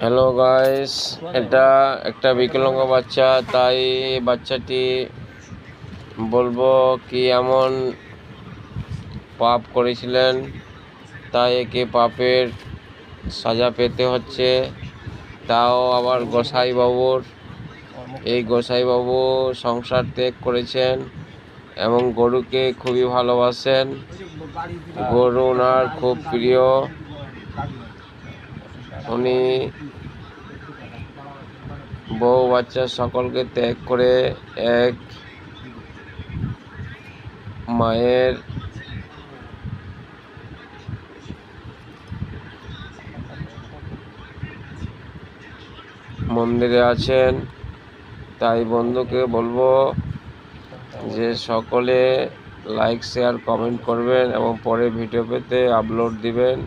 Hello guys, এটা একটা বিকলাঙ্গ বাচ্চা। তাই বাচ্চাটি বলবো কি এমন পাপ করেছিলেন, তাই একে পাপের সাজা পেতে হচ্ছে। তাও আবার গোসাইবাবুর। এই গোসাইবাবু সংসার ত্যাগ করেছেন এবং গরুকে খুবই ভালোবাসেন। গরু ওনার খুব প্রিয়। উনি বউ বাচ্চা সকলকে ত্যাগ করে এক মায়ের মন্দিরে আছেন। তাই বন্ধুকে বলবো যে সকলে লাইক শেয়ার কমেন্ট করবেন এবং পরে ভিডিও পেতে আপলোড দিবেন।